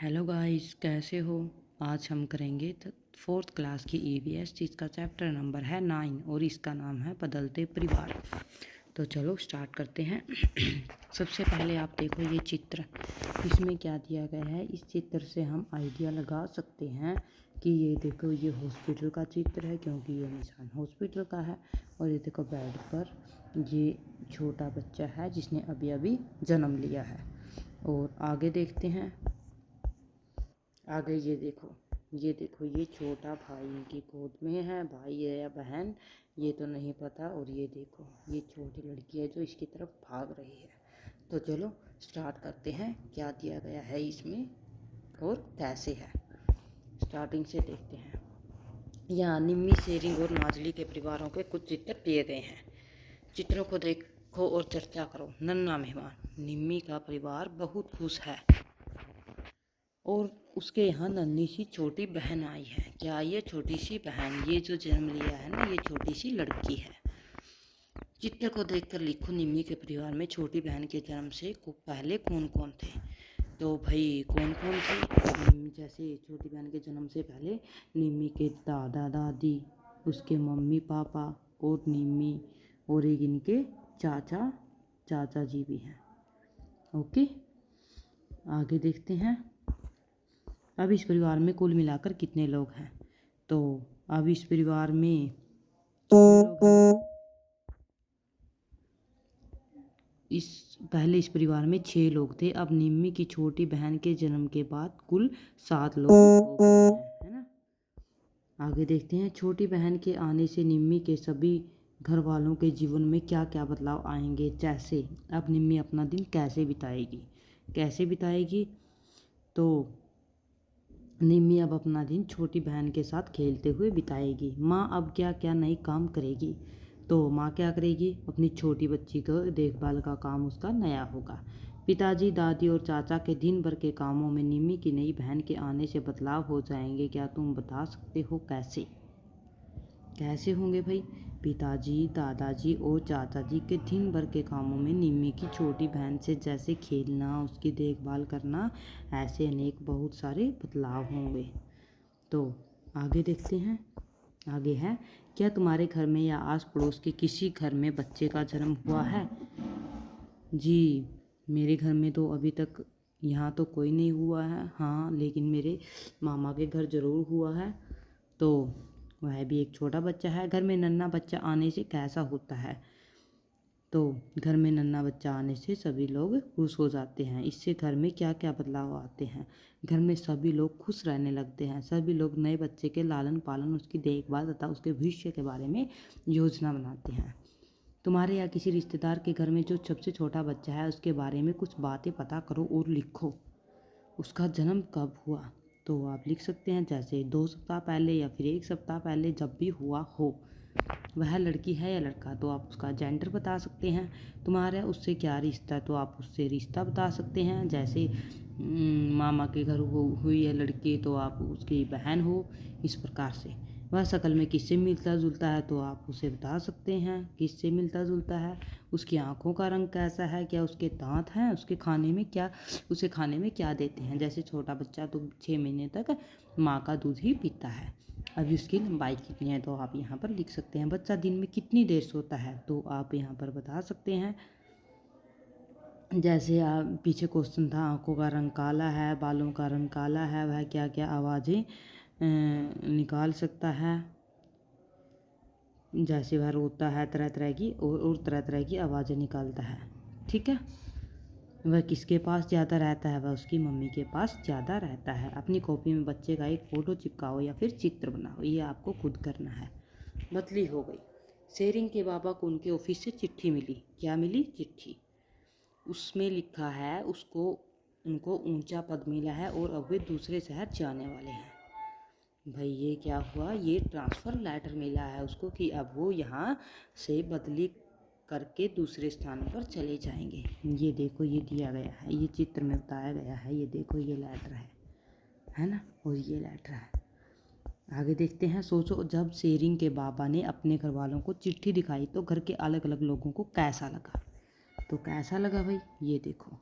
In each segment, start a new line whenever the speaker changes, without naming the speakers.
Hello guys, कैसे हो। आज हम करेंगे फोर्थ क्लास की ईवीएस जिसका चैप्टर नंबर है 9 और इसका नाम है बदलते परिवार। तो चलो स्टार्ट करते हैं। सबसे पहले आप देखो ये चित्र, इसमें क्या दिया गया है। इस चित्र से हम आइडिया लगा सकते हैं कि ये देखो ये हॉस्पिटल का चित्र है, क्योंकि ये निशान हॉस्पिटल का है। और ये देखो बेड पर ये छोटा बच्चा है जिसने अभी अभी जन्म लिया है। और आगे देखते हैं, आगे ये छोटा भाई इनकी गोद में है, भाई है या बहन ये तो नहीं पता। और ये देखो ये छोटी लड़की है जो इसकी तरफ भाग रही है। तो चलो स्टार्ट करते हैं, क्या दिया गया है इसमें और कैसे है। स्टार्टिंग से देखते हैं। यहाँ निम्मी, शेरिंग और नाजली के परिवारों के कुछ चित्र दिए गए हैं। चित्रों को देखो और चर्चा करो। नन्हा मेहमान। निम्मी का परिवार बहुत खुश है और उसके यहाँ नन्ही सी छोटी बहन आई है। क्या ये छोटी सी बहन, ये जो जन्म लिया है ना, ये छोटी सी लड़की है। चित्र को देखकर लिखो, निम्मी के परिवार में छोटी बहन के जन्म से पहले कौन कौन थे। तो भाई कौन कौन थे। जैसे छोटी बहन के जन्म से पहले निम्मी के दादा दादी, उसके मम्मी पापा और निम्मी, और एक इनके चाचा जी भी हैं। ओके, आगे देखते हैं। अब इस परिवार में कुल मिलाकर कितने लोग हैं। तो अब इस परिवार में कितने लोग हैं। इस परिवार में 6 लोग थे। अब निम्मी की छोटी बहन के जन्म के बाद कुल 7 लोग हो गए हैं, है ना। आगे देखते हैं। छोटी बहन के आने से निम्मी के सभी घर वालों के जीवन में क्या क्या बदलाव आएंगे। जैसे अब निम्मी अपना दिन कैसे बिताएगी। तो निम्मी अब अपना दिन छोटी बहन के साथ खेलते हुए बिताएगी। माँ अब क्या क्या नई काम करेगी। तो माँ क्या करेगी, अपनी छोटी बच्ची को देखभाल का काम उसका नया होगा। पिताजी, दादी और चाचा के दिन भर के कामों में निम्मी की नई बहन के आने से बदलाव हो जाएंगे। क्या तुम बता सकते हो कैसे कैसे होंगे भाई। पिताजी, दादाजी और चाचा जी के दिन भर के कामों में निम्मी की छोटी बहन से जैसे खेलना, उसकी देखभाल करना, ऐसे अनेक बहुत सारे बदलाव होंगे। तो आगे देखते हैं। आगे है, क्या तुम्हारे घर में या आस पड़ोस के किसी घर में बच्चे का जन्म हुआ है। जी, मेरे घर में तो अभी तक यहाँ तो कोई नहीं हुआ है। हाँ, लेकिन मेरे मामा के घर ज़रूर हुआ है। तो वह भी एक छोटा बच्चा है। घर में नन्हा बच्चा आने से कैसा होता है। तो घर में नन्हा बच्चा आने से सभी लोग खुश हो जाते हैं। इससे घर में क्या क्या बदलाव आते हैं। घर में सभी लोग खुश रहने लगते हैं। सभी लोग नए बच्चे के लालन पालन, उसकी देखभाल तथा उसके भविष्य के बारे में योजना बनाते हैं। तुम्हारे या किसी रिश्तेदार के घर में जो सबसे छोटा बच्चा है उसके बारे में कुछ बातें पता करो और लिखो। उसका जन्म कब हुआ। तो आप लिख सकते हैं जैसे 2 सप्ताह पहले या फिर 1 सप्ताह पहले, जब भी हुआ हो। वह लड़की है या लड़का, तो आप उसका जेंडर बता सकते हैं। तुम्हारा उससे क्या रिश्ता है, तो आप उससे रिश्ता बता सकते हैं। जैसे मामा के घर हुई है लड़की, तो आप उसकी बहन हो। इस प्रकार से वह शक्ल में किससे मिलता जुलता है, तो आप उसे बता सकते हैं किससे मिलता जुलता है। उसकी आँखों का रंग कैसा है, क्या उसके दांत हैं, उसे खाने में क्या देते हैं। जैसे छोटा बच्चा तो 6 महीने तक माँ का दूध ही पीता है। अभी उसकी लंबाई कितनी है, तो आप यहाँ पर लिख सकते हैं। बच्चा दिन में कितनी देर सोता है, तो आप यहाँ पर बता सकते हैं। जैसे आप पीछे क्वेश्चन था, आंखों का रंग काला है, बालों का रंग काला है, वह क्या क्या आवाज़ें निकाल सकता है। जैसे वह रोता है तरह तरह की और तरह तरह की आवाज़ें निकालता है। ठीक है। वह किसके पास ज़्यादा रहता है, वह उसकी मम्मी के पास ज़्यादा रहता है। अपनी कॉपी में बच्चे का एक फ़ोटो चिपकाओ या फिर चित्र बनाओ, ये आपको खुद करना है। बदली हो गई। शेरिंग के बाबा को उनके ऑफिस से चिट्ठी मिली। क्या मिली, चिट्ठी। उसमें लिखा है उनको ऊंचा पद मिला है और अब वे दूसरे शहर जाने वाले हैं। भाई ये क्या हुआ, ये ट्रांसफ़र लेटर मिला है उसको कि अब वो यहाँ से बदली करके दूसरे स्थान पर चले जाएंगे। ये देखो ये दिया गया है, ये चित्र में बताया गया है। ये देखो ये लेटर है ना, और ये लेटर है। आगे देखते हैं। सोचो, जब शेरिंग के बाबा ने अपने घर वालों को चिट्ठी दिखाई तो घर के अलग अलग लोगों को कैसा लगा। तो कैसा लगा भाई, ये देखो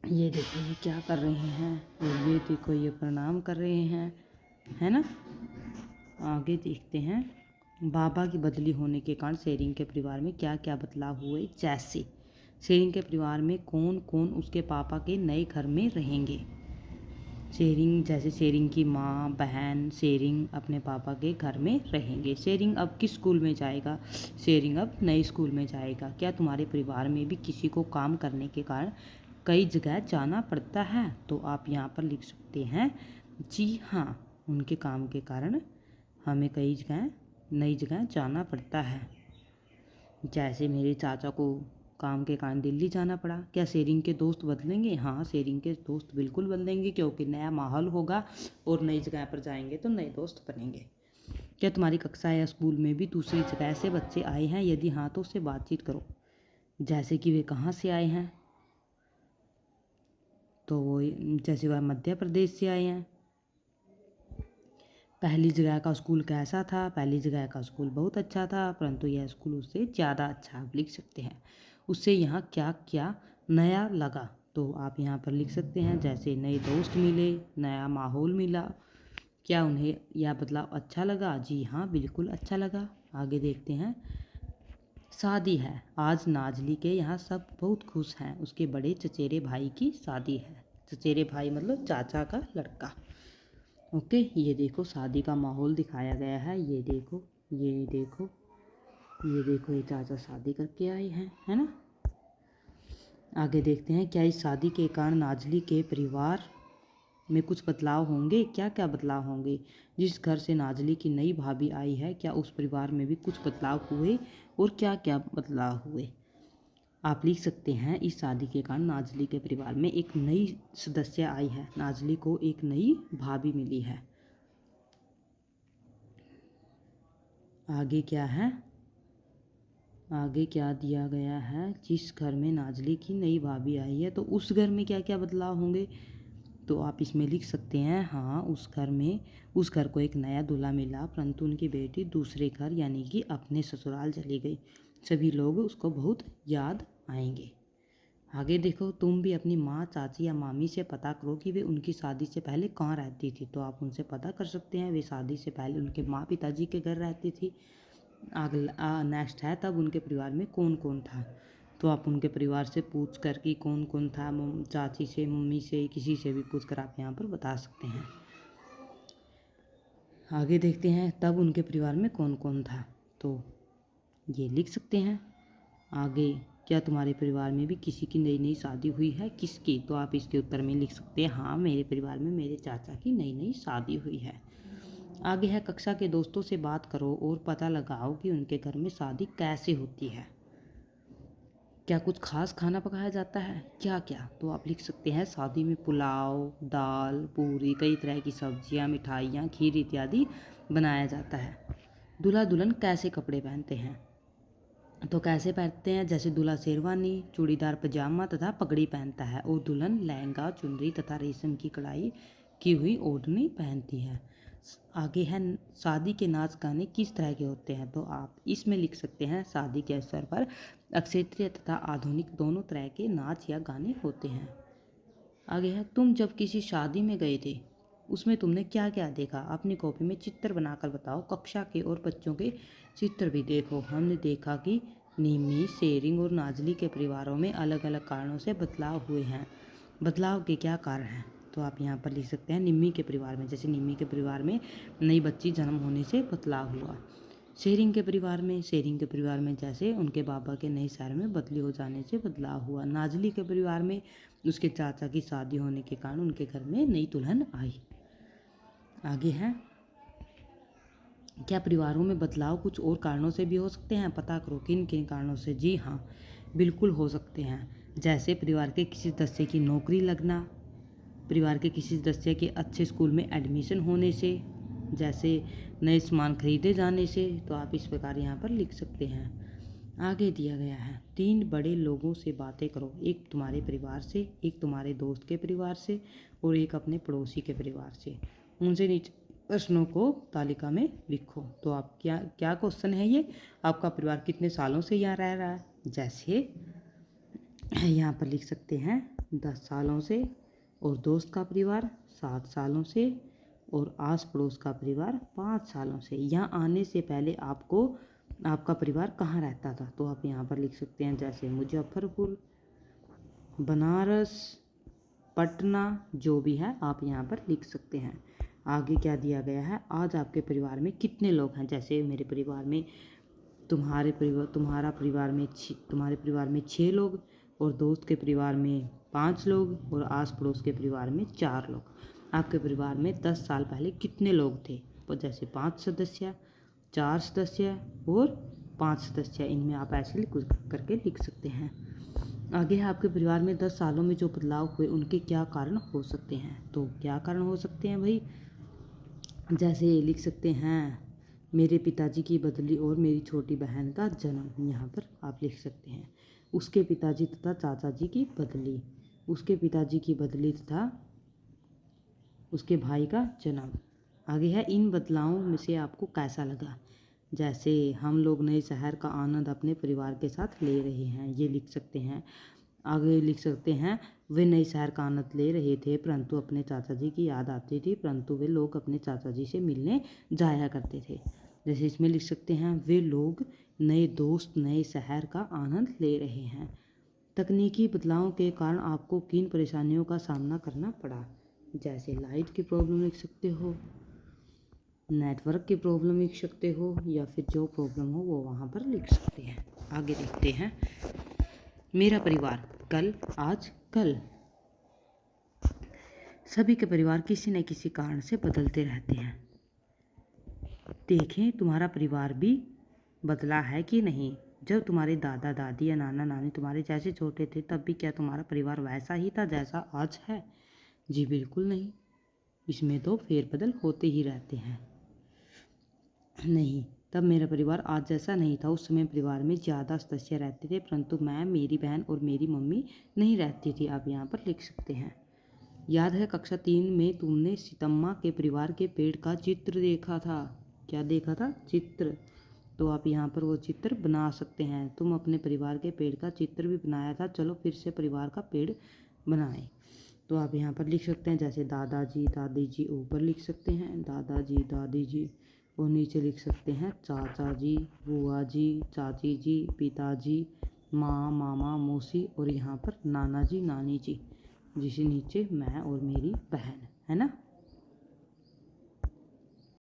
ये देखो ये क्या कर रहे हैं, और ये देखो ये प्रणाम कर रहे हैं, है ना। आगे देखते हैं, बाबा की बदली होने के कारण शेरिंग के परिवार में क्या क्या बदलाव हुए। जैसे शेरिंग के परिवार में कौन कौन उसके पापा के नए घर में रहेंगे। शेरिंग, जैसे शेरिंग की माँ बहन शेरिंग अपने पापा के घर में रहेंगे। शेरिंग अब किस स्कूल में जाएगा, शेरिंग अब नए स्कूल में जाएगा। क्या तुम्हारे परिवार में भी किसी को काम करने के कारण कई जगह जाना पड़ता है, तो आप यहाँ पर लिख सकते हैं जी हाँ, उनके काम के कारण हमें कई जगह नई जगह जाना पड़ता है। जैसे मेरे चाचा को काम के कारण दिल्ली जाना पड़ा। क्या शेरिंग के दोस्त बदलेंगे? हाँ, शेरिंग के दोस्त बिल्कुल बदलेंगे, क्योंकि नया माहौल होगा और नई जगह पर जाएंगे तो नए दोस्त बनेंगे। क्या तुम्हारी कक्षा या स्कूल में भी दूसरी जगह से बच्चे आए हैं? यदि हाँ तो उससे बातचीत करो। जैसे कि वे कहाँ से आए हैं, तो वो जैसे वह मध्य प्रदेश से आए हैं। पहली जगह का स्कूल कैसा था? पहली जगह का स्कूल बहुत अच्छा था, परंतु यह स्कूल उससे ज़्यादा अच्छा, आप लिख सकते हैं। उससे यहाँ क्या क्या नया लगा, तो आप यहाँ पर लिख सकते हैं जैसे नए दोस्त मिले, नया माहौल मिला। क्या उन्हें यह बदलाव अच्छा लगा? जी हाँ, बिल्कुल अच्छा लगा। आगे देखते हैं, शादी है आज नाजली के यहाँ, सब बहुत खुश हैं। उसके बड़े चचेरे भाई की शादी है। चचेरे भाई मतलब चाचा का लड़का। ओके, ये देखो शादी का माहौल दिखाया गया है। ये देखो ये देखो ये देखो ये चाचा शादी करके आए हैं, है ना। आगे देखते हैं, क्या इस शादी के कारण नाजली के परिवार में कुछ बदलाव होंगे? क्या क्या बदलाव होंगे? जिस घर से नाजली की नई भाभी आई है, क्या उस परिवार में भी कुछ बदलाव हुए, और क्या क्या बदलाव हुए? आप लिख सकते हैं, इस शादी के कारण नाजली के परिवार में एक नई सदस्य आई है, नाजली को एक नई भाभी मिली है। आगे क्या है, आगे क्या दिया गया है, जिस घर में नाजली की नई भाभी आई है तो उस घर में क्या क्या बदलाव होंगे, तो आप इसमें लिख सकते हैं हाँ, उस घर को एक नया दूल्हा मिला, परंतु उनकी बेटी दूसरे घर यानी कि अपने ससुराल चली गई। सभी लोग उसको बहुत याद आएंगे। आगे देखो, तुम भी अपनी माँ चाची या मामी से पता करो कि वे उनकी शादी से पहले कहाँ रहती थी, तो आप उनसे पता कर सकते हैं। वे शादी से पहले उनके माँ पिताजी के घर रहती थी। अगला नेक्स्ट है, तब उनके परिवार में कौन कौन था, तो आप उनके परिवार से पूछ कर कि कौन कौन था, चाची से मम्मी से किसी से भी पूछ कर आप यहाँ पर बता सकते हैं। आगे देखते हैं, तब उनके परिवार में कौन कौन था, तो ये लिख सकते हैं। आगे, क्या तुम्हारे परिवार में भी किसी की नई नई शादी हुई है? किसकी, तो आप इसके उत्तर में लिख सकते हैं हाँ, मेरे परिवार में मेरे चाचा की नई नई शादी हुई है। आगे है, कक्षा के दोस्तों से बात करो और पता लगाओ कि उनके घर में शादी कैसे होती है। क्या कुछ खास खाना पकाया जाता है? क्या क्या, तो आप लिख सकते हैं शादी में पुलाव, दाल, पूरी, कई तरह की सब्जियां, मिठाइयाँ, खीर इत्यादि बनाया जाता है। दूल्हा दुल्हन कैसे कपड़े पहनते हैं, तो कैसे पहनते हैं, जैसे दूल्हा शेरवानी, चूड़ीदार पजामा तथा पगड़ी पहनता है, और दुल्हन लहंगा, चुनरी तथा रेशम की कढ़ाई की हुई ओढ़नी पहनती है। आगे है, शादी के नाच गाने किस तरह के होते हैं, तो आप इसमें लिख सकते हैं शादी के अवसर पर क्षेत्रीय तथा आधुनिक दोनों तरह के नाच या गाने होते हैं। आगे है, तुम जब किसी शादी में गए थे उसमें तुमने क्या क्या देखा, अपनी कॉपी में चित्र बनाकर बताओ। कक्षा के और बच्चों के चित्र भी देखो। हमने देखा कि निम्मी, शेरिंग और नाजली के परिवारों में अलग अलग कारणों से बदलाव हुए हैं। बदलाव के क्या कारण हैं, तो आप यहाँ पर लिख सकते हैं निम्मी के परिवार में, जैसे निम्मी के परिवार में नई बच्ची जन्म होने से बदलाव हुआ। शेरिंग के परिवार में जैसे उनके बाबा के नए शहर में बदली हो जाने से बदलाव हुआ। नाजली के परिवार में उसके चाचा की शादी होने के कारण उनके घर में नई दुल्हन आई। आगे है, क्या परिवारों में बदलाव कुछ और कारणों से भी हो सकते हैं, पता करो किन किन कारणों से। जी हाँ, बिल्कुल हो सकते हैं। जैसे परिवार के किसी सदस्य की नौकरी लगना, परिवार के किसी सदस्य के अच्छे स्कूल में एडमिशन होने से, जैसे नए सामान खरीदे जाने से, तो आप इस प्रकार यहाँ पर लिख सकते हैं। आगे दिया गया है, 3 बड़े लोगों से बातें करो, एक तुम्हारे परिवार से, एक तुम्हारे दोस्त के परिवार से, और एक अपने पड़ोसी के परिवार से। उनसे नीचे प्रश्नों को तालिका में लिखो। तो आप क्या क्या क्वेश्चन है ये, आपका परिवार कितने सालों से यहाँ रह रहा है, जैसे यहाँ पर लिख सकते हैं 10 सालों से, और दोस्त का परिवार 7 सालों से, और आस पड़ोस का परिवार 5 सालों से। यहाँ आने से पहले आपको आपका परिवार कहाँ रहता था, तो आप यहाँ पर लिख सकते हैं जैसे मुजफ्फरपुर, बनारस, पटना, जो भी है आप यहाँ पर लिख सकते हैं। आगे क्या दिया गया है, आज आपके परिवार में कितने लोग हैं, जैसे मेरे परिवार में तुम्हारे परिवार में 6 लोग, और दोस्त के परिवार में 5 लोग, और आस पड़ोस के परिवार में 4 लोग। आपके परिवार में 10 साल पहले कितने लोग थे, तो जैसे 5 सदस्य, 4 सदस्य और 5 सदस्य, इनमें आप ऐसे करके लिख सकते हैं। आगे है आपके परिवार में 10 सालों में जो बदलाव हुए उनके क्या कारण हो सकते हैं, तो क्या कारण हो सकते हैं भाई, जैसे लिख सकते हैं मेरे पिताजी की बदली और मेरी छोटी बहन का जन्म, यहाँ पर आप लिख सकते हैं। उसके पिताजी तथा चाचा जी की बदली, उसके पिताजी की बदली तथा उसके भाई का जन्म। आगे है इन बदलावों में से आपको कैसा लगा, जैसे हम लोग नए शहर का आनंद अपने परिवार के साथ ले रहे हैं, ये लिख सकते हैं। आगे लिख सकते हैं वे नए शहर का आनंद ले रहे थे परंतु अपने चाचा जी की याद आती थी, परंतु वे लोग अपने चाचा जी से मिलने जाया करते थे। जैसे इसमें लिख सकते हैं वे लोग नए दोस्त नए शहर का आनंद ले रहे हैं। तकनीकी बदलावों के कारण आपको किन परेशानियों का सामना करना पड़ा, जैसे लाइट की प्रॉब्लम लिख सकते हो, नेटवर्क की प्रॉब्लम लिख सकते हो, या फिर जो प्रॉब्लम हो वो वहाँ पर लिख सकते हैं। आगे देखते हैं मेरा परिवार कल आज कल। सभी के परिवार किसी न किसी कारण से बदलते रहते हैं। देखें तुम्हारा परिवार भी बदला है कि नहीं। जब तुम्हारे दादा दादी या नाना नानी तुम्हारे जैसे छोटे थे तब भी क्या तुम्हारा परिवार वैसा ही था जैसा आज है? जी बिल्कुल नहीं, इसमें तो फेरबदल होते ही रहते हैं। नहीं, तब मेरा परिवार आज जैसा नहीं था। उस समय परिवार में ज़्यादा सदस्य रहते थे परंतु मैं, मेरी बहन और मेरी मम्मी नहीं रहती थी। आप यहाँ पर लिख सकते हैं। याद है कक्षा 3 में तुमने सीतम्मा के परिवार के पेड़ का चित्र देखा था। क्या देखा था? चित्र। तो आप यहाँ पर वो चित्र बना सकते हैं। तुम अपने परिवार के पेड़ का चित्र भी बनाया था, चलो फिर से परिवार का पेड़ बनाएं। तो आप यहाँ पर लिख सकते हैं जैसे दादाजी दादी जी, ऊपर लिख सकते हैं दादाजी दादी जी, और नीचे लिख सकते हैं चाचा जी बुआ जी चाची जी पिताजी माँ मामा मौसी, और यहाँ पर नाना जी नानी जी, जिसे नीचे मैं और मेरी बहन है ना।